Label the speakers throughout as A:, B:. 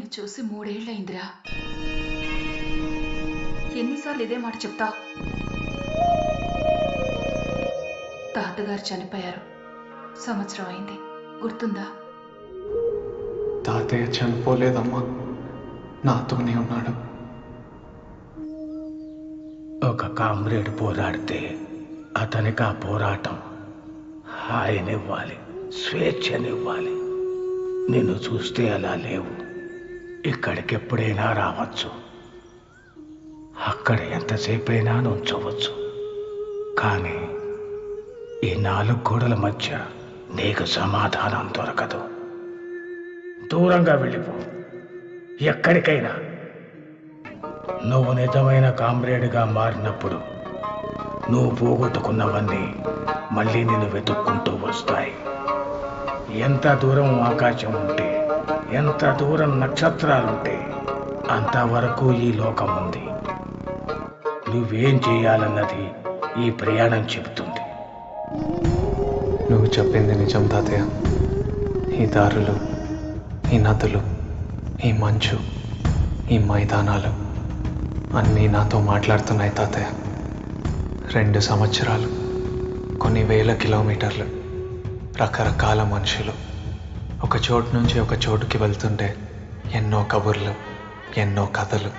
A: నిన్ను చూసి 3 ఏళ్ళయిందిరా. ఎన్నిసార్లు ఇదే మాట చెప్తా? తాతగారు చనిపోయారు, సంవత్సరం అయింది, గుర్తుందా?
B: తాతయ్య చనిపోలేదమ్మా, నాతోనే ఉన్నాడు.
C: ఒక కామ్రేడ్ పోరాడితే అతనికి ఆ పోరాటం హాయినివ్వాలి, స్వేచ్ఛనివ్వాలి. నిన్ను చూస్తే అలా లేవు. ఇక్కడికి ఎప్పుడైనా రావచ్చు, అక్కడ ఎంతసేపైనా నుంచోవచ్చు. కానీ ఈ 4 గోడల మధ్య నీకు సమాధానం దొరకదు. దూరంగా వెళ్ళిపో, ఎక్కడికైనా. నువ్వు నిజమైన కామ్రేడ్గా మారినప్పుడు నువ్వు పోగొట్టుకున్నవన్నీ మళ్ళీ నిన్ను వెతుక్కుంటూ వస్తాయి. ఎంత దూరం ఆకాశం ఉంటే, ఎంత దూరం నక్షత్రాలుంటే అంతవరకు ఈ లోకం ఉంది. నువ్వేం చేయాలన్నది ఈ ప్రయాణం చెబుతుంది.
B: నువ్వు చెప్పింది నిజం తాతయ్య. ఈ దారులు, ఈ నదులు, ఈ మంచు, ఈ మైదానాలు అన్నీ నాతో మాట్లాడుతున్నాయి తాతయ్య. 2 సంవత్సరాలు, కొన్ని వేల కిలోమీటర్లు, రకరకాల మనుషులు, ఒక చోటు నుంచి ఒక చోటుకి వెళ్తుంటే ఎన్నో కబుర్లు, ఎన్నో కథలు.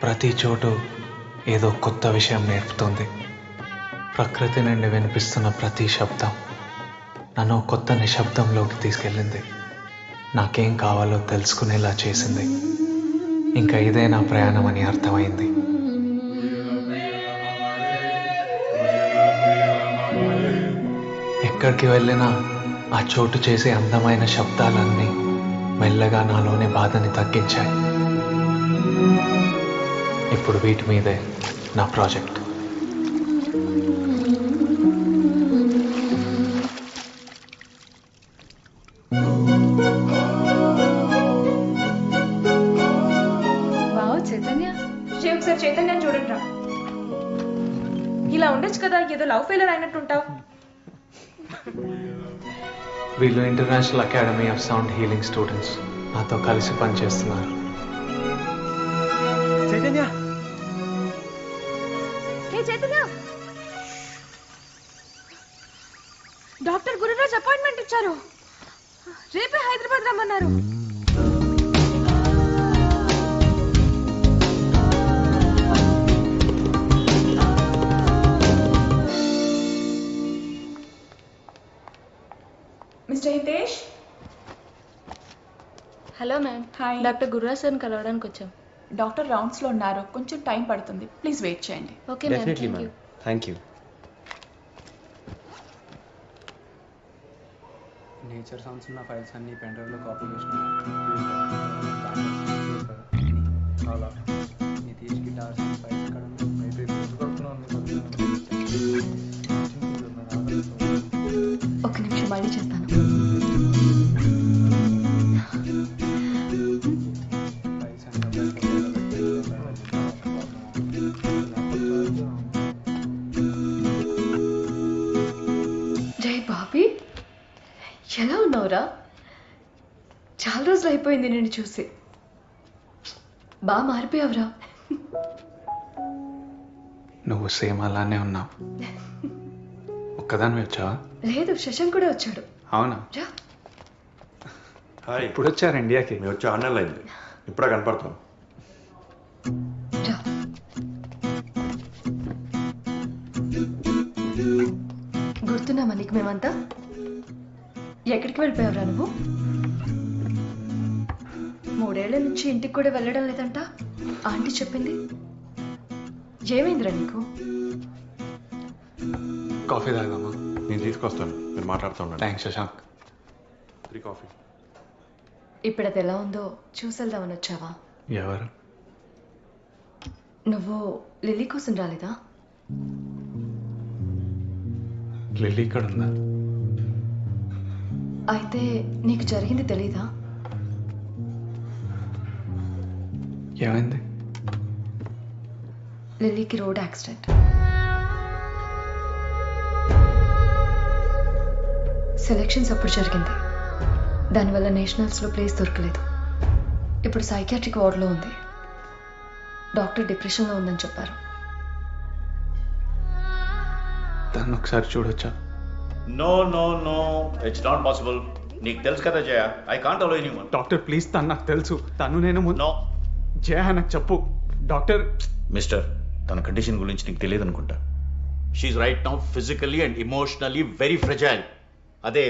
B: ప్రతి చోటు ఏదో కొత్త విషయం నేర్పుతుంది. ప్రకృతి నుండి వినిపిస్తున్న ప్రతి శబ్దం నన్ను కొత్త నిశ్శబ్దంలోకి తీసుకెళ్ళింది. నాకేం కావాలో తెలుసుకునేలా చేసింది. ఇంకా ఇదే నా ప్రయాణం అని అర్థమైంది. ఎక్కడికి వెళ్ళినా ఆ చోటు చేసే అందమైన శబ్దాలన్నీ మెల్లగా నాలోని బాధని తగ్గించాయి. ఇప్పుడు వీటి మీదే నా ప్రాజెక్ట్.
D: చైతన్య, ఒకసారి చైతన్యాన్ని చూడండి రా. ఇలా ఉండొచ్చు కదా, ఏదో లవ్ ఫెయిలర్ అయినట్టుంటావు.
B: వీళ్ళు international academy of sound healing students నాతో కలిసి పనిచేస్తున్నారు.
E: చైతన్య,
D: చైతన్య, డాక్టర్ గురురాజ్ అపాయింట్మెంట్ ఇచ్చారు. రేపే హైదరాబాద్ రమ్మన్నారు. Mister Hitesh.
F: Hello ma'am.
D: Hi.
F: Doctor Gururaj సార్ని కలవడానికి వచ్చాం.
A: డాక్టర్ రౌండ్స్లో ఉన్నారు, కొంచెం టైం పడుతుంది, ప్లీజ్ వెయిట్ చేయండి.
F: Okay ma'am,
E: definitely
F: thank you.
E: Ma'am, thank you.
G: Nature sounds ఉన్న ఫైల్స్ అన్ని పెన్ డ్రైవ్లో కాపీ చేసిన చాలా నితీష్ గిటార్స్ ఫైల్స్ ఇక్కడ
D: ఒక్క నిమిషం మళ్ళీ చేస్తాను. జై బాబీ, ఎలా ఉన్నావురా? చాలా రోజులు అయిపోయింది నేను చూసి. బాగా మారిపోయావురా.
B: నువ్వు సేమ్ అలానే ఉన్నావు. ఒక్కదాన్ని వచ్చావా?
D: లేదు, శశాంక్ కూడా వచ్చాడు.
B: అవునా?
D: రా.
H: హాయ్,
B: ఇప్పుడు వచ్చారు ఇండియాకి?
H: మేము వచ్చి 6 నెలలు అయింది. ఇప్పుడే కనపడతాం.
D: రా. గుర్తున్నామా నీకు మేమంతా? ఎక్కడికి వెళ్ళిపోయావురా నువ్వు? 3 ఏళ్ల నుంచి ఇంటికి కూడా వెళ్ళడం లేదంట ఆంటీ చెప్పింది. ఏమైందిరా నీకు?
B: కాఫీ తాగదామా?
H: నేను తీసుకొస్తాను, మీరు మాట్లాడుతూ ఉండండి.
B: థ్యాంక్స్ శశాంక్.
H: 3 కాఫీ.
D: ఇప్పుడు అది ఎలా ఉందో చూసెళ్దామని వచ్చావా?
B: ఎవరు?
D: నువ్వు లిల్లీ కోసం రాలేదా?
B: లిల్లీ ఇక్కడ ఉందా?
D: అయితే నీకు జరిగింది తెలీదా?
B: ఏమైంది?
D: లిల్లీకి రోడ్ యాక్సిడెంట్. సెలెక్షన్స్ అప్పుడు జరిగింది. దానివల్ల నేషనల్స్లో ప్లేస్ దొరకలేదు. ఇప్పుడు సైకియాట్రిక్ వార్డులో ఉంది. డాక్టర్ డిప్రెషన్లో ఉందని చెప్పారు.
B: దాన్ని ఒకసారి చూడొచ్చా?
E: No no no, it's not possible. నీకు తెలుసు కదా Jaya, I can't allow anyone.
B: Doctor please, తను నాకు తెలుసు. తను నేను
E: నో
B: జయ నాకు చెప్పు డాక్టర్.
E: మిస్టర్, తన కండిషన్ గురించి నీకు తెలియదు అనుకుంటా. She right now physically and emotionally very fragile. అదే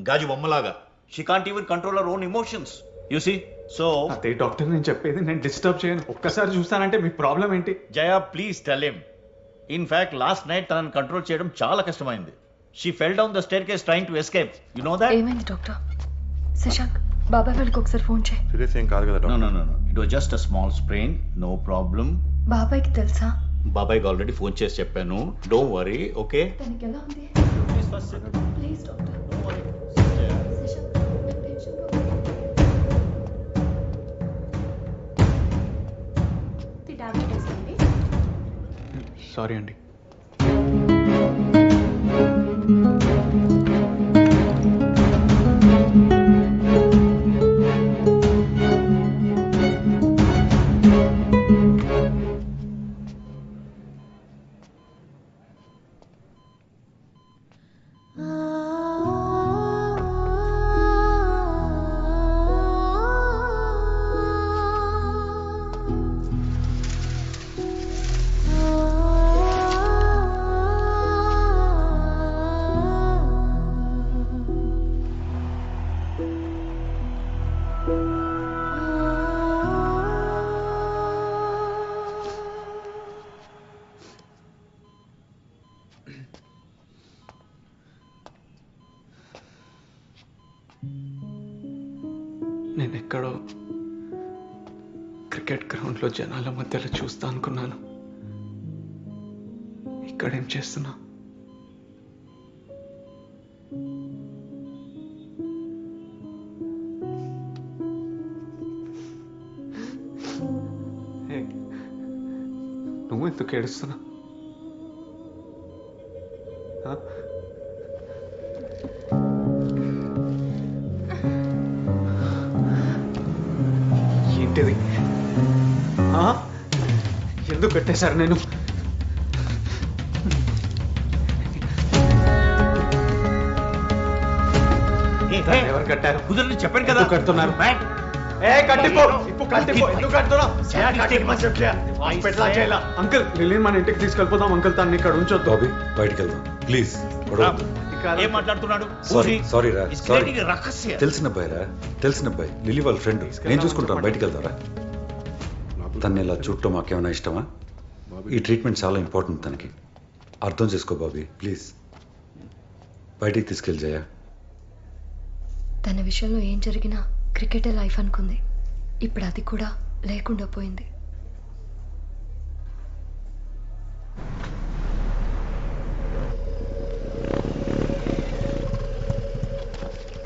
E: గాజు బొమ్మలాగా. She can't even control her own emotions, you see. So
B: అదే డాక్టర్ నేను చెప్పేది, నేను డిస్టర్బ్ చేయను. ఒక్కసారి చూస్తానంటే మీ ప్రాబ్లం ఏంటి?
E: Jaya please tell him. In fact last night తనని కంట్రోల్ చేయడం చాలా కష్టమైంది. She fell down the staircase trying to escape. You know that?
D: ఏమైంది డాక్టర్? శశాంక్, బాబాయ్ వాళ్ళకి ఒకసారి ఫోన్ చేయి.
H: సీరియస్ ఏం కాదు కదా
E: no
H: doctor?
E: No no no, it was just a small sprain, no problem.
D: బాబాయ్కి తెలుసా?
E: బాబాయ్కి ఆల్రెడీ ఫోన్ చేసి చెప్పాను. Don't worry, okay?
D: తనకి ఎలా ఉంది? Please doctor. శశాంక్, నాకు టెన్షన్గా ఉంది.
B: సారీ అండి. నేను ఎక్కడో క్రికెట్ గ్రౌండ్లో జనాల మధ్యలో చూస్తా అనుకున్నాను. ఇక్కడేం చేస్తున్నా? నువ్వు ఎందుకు ఏడుస్తున్నా? ఏంటిది? ఎందుకు పెట్టేశారు? నేను ఎవరు కట్టారు?
E: కుదరని చెప్పాను కదా.
B: కడుతున్నారు? అంకుల్, లిలీని మన ఇంటికి తీసుకెళ్ళిపోదాం అంకుల్. తను ఇక్కడ ఉంచొద్దు.
I: బాబీ, బయటికి వెళ్దాం ప్లీజ్.
E: ఏం మాట్లాడుతున్నాడు?
I: సారీ రా, సారీ.
E: రహస్య
I: తెలిసిన అబ్బాయి రా, తెలిసిన అబ్బాయి, లిలీ వాళ్ళ ఫ్రెండ్. నేను చూసుకుంటాను, బయటికి వెళ్తారా? తను ఇలా చూడటం మాకేమైనా ఇష్టమా? ఈ ట్రీట్మెంట్ చాలా ఇంపార్టెంట్ తనకి. అర్థం చేసుకో బాబీ ప్లీజ్. బయటికి తీసుకెళ్ళి జయ.
D: తన విషయంలో ఏం జరిగినా క్రికెటే లైఫ్ అనుకుంది. ఇప్పుడు అది కూడా లేకుండా పోయింది.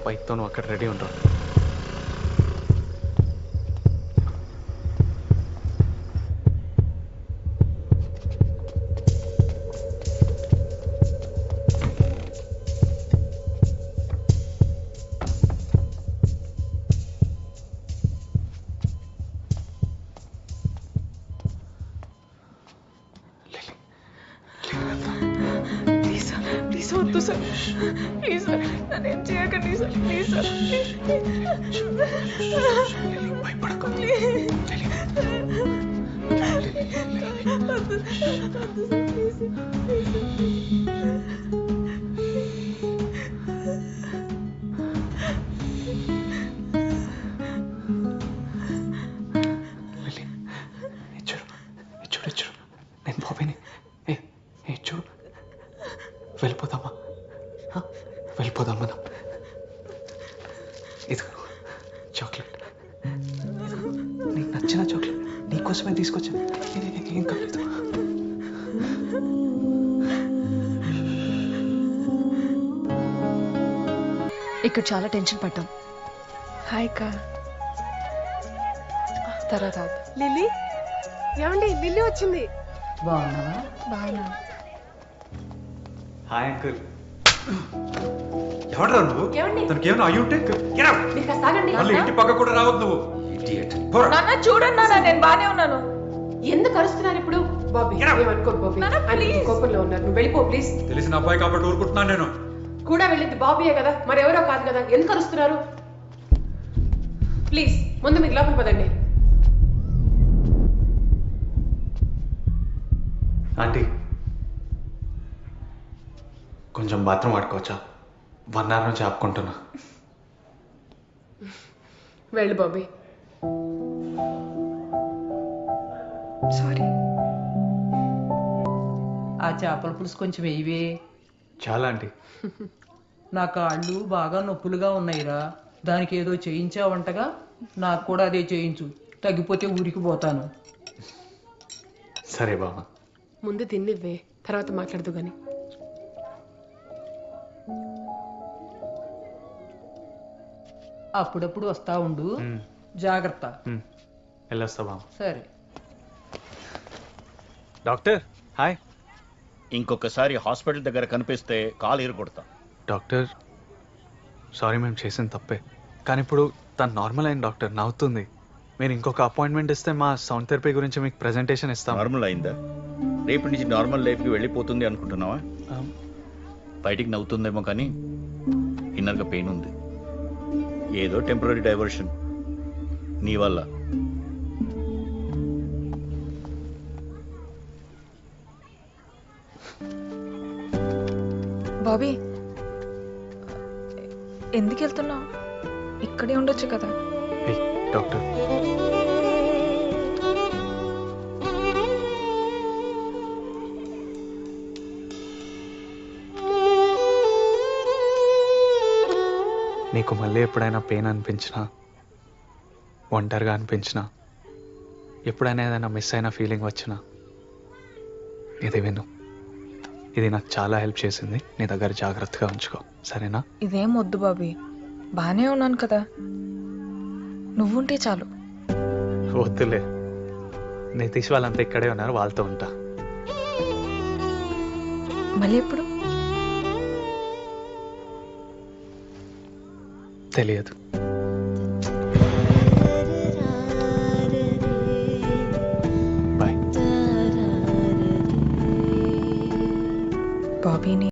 B: బైక్తో నువ్వు అక్కడ రెడీ ఉంటావు.
A: ప్లీజ్ వద్దు సార్, ప్లీజ్ సార్, నన్నేం చేయకండి సార్, ప్లీజ్ సార్.
B: భయపడకు. చూడు, నేను బాబీని. చూడు, వెళ్ళిపోదామా? వెళ్ళిపోదాం మనం. ఇదిగో చాక్లెట్, నీకు నచ్చిన చాక్లెట్ నీకోసమే తీసుకొచ్చాను. ఏం కాలేదు.
D: ఇక్కడ చాలా టెన్షన్ పడ్డాం.
F: హాయ్ కా తర్వాత లిల్లీ. ఏమండి, లిల్లీ వచ్చింది. బాగున్నా.
B: Hi uncle.
I: ఎవడరా నువ్వు? తనకేమైనా అయ్యి ఉంటే
A: మీరు కాస్త ఆగండి.
I: మళ్ళీ ఇంటి పక్క కూడా రావద్దు నువ్వు. Idiot.
A: నాన్న చూడండి నాన్న, నేను బానే ఉన్నాను.
F: ఎందుకు అరుస్తున్నారు ఇప్పుడు? బాబీ ఏమనుకోకు బాబీ,
A: నాన్న,
F: ఆయన
A: please.
F: కోపంలో ఉన్నారు. నువ్వు వెళ్ళిపో ప్లీజ్.
I: తెలిసిన అబ్బాయి కాబట్టి ఊరుకుంటున్నాను నేను.
F: కూడా వెళ్ళింది బాబీయే కదా, మరెవరో కాదు కదా. ఎందుకు అరుస్తున్నారు? ప్లీజ్ ముందు మీరు లోపల పదండి.
B: ఆంటీ కొంచెం బాత్రూమ్ ఆడుకోవచ్చా? 1 hour నుంచి ఆపుకుంటున్నా.
F: వెళ్ళు బాబీ.
A: సారీ.
J: ఆ చేపల పులుసు కొంచెం వేయవే.
B: చాలా ఆంటీ.
J: నా కాళ్ళు బాగా నొప్పులుగా ఉన్నాయిరా, దానికి ఏదో చేయించావంటగా. నాకు కూడా అదే చేయించు, తగ్గిపోతే ఊరికి పోతాను.
B: సరే బామ్మ.
F: ముందు తిన్నివ్వే, తర్వాత మాట్లాడదు గాని.
J: అప్పుడప్పుడు వస్తా ఉండు, జాగ్రత్త.
B: వెళ్ళొస్తా బామ్మ.
J: సరే.
B: Doctor hi.
E: ఇంకొకసారి హాస్పిటల్ దగ్గర కనిపిస్తే కాలు ఎరుకొడతా.
B: డాక్టర్ సారీ, మేము చేసిన తప్పే. కానీ ఇప్పుడు తను నార్మల్ అయింది డాక్టర్, నవ్వుతుంది. మీరు ఇంకొక అపాయింట్మెంట్ ఇస్తే మా సౌండ్ థెరపీ గురించి మీకు ప్రెజెంటేషన్ ఇస్తాం.
E: నార్మల్ అయిందా? రేపటి నుంచి నార్మల్ లైఫ్కి వెళ్ళిపోతుంది అనుకుంటున్నావా? బయటికి నవ్వుతుందేమో కానీ ఇన్నర్గా పెయిన్ ఉంది. ఏదో టెంపరీ డైవర్షన్ నీ వల్ల.
A: బాబీ ఎందుకు వెళ్తున్నావు? ఇక్కడే ఉండొచ్చు కదా.
B: ఏయ్ డాక్టర్, నీకు మళ్ళీ ఎప్పుడైనా పెయిన్ అనిపించినా, ఒంటరిగా అనిపించినా, ఎప్పుడైనా ఏదైనా మిస్ అయిన ఫీలింగ్ వచ్చినా ఇది విను. ఇది నాకు చాలా హెల్ప్ చేసింది. నీ దగ్గర జాగ్రత్తగా ఉంచుకో, సరేనా?
A: ఇదేం వద్దు బాబీ, బానే ఉన్నాను కదా, నువ్వుంటే చాలు.
B: వద్దులే, నితీష్ వాళ్ళంతా ఇక్కడే ఉన్నారు, వాళ్ళతో ఉంటా.
A: మళ్ళీ ఎప్పుడు?
B: తెలియదు.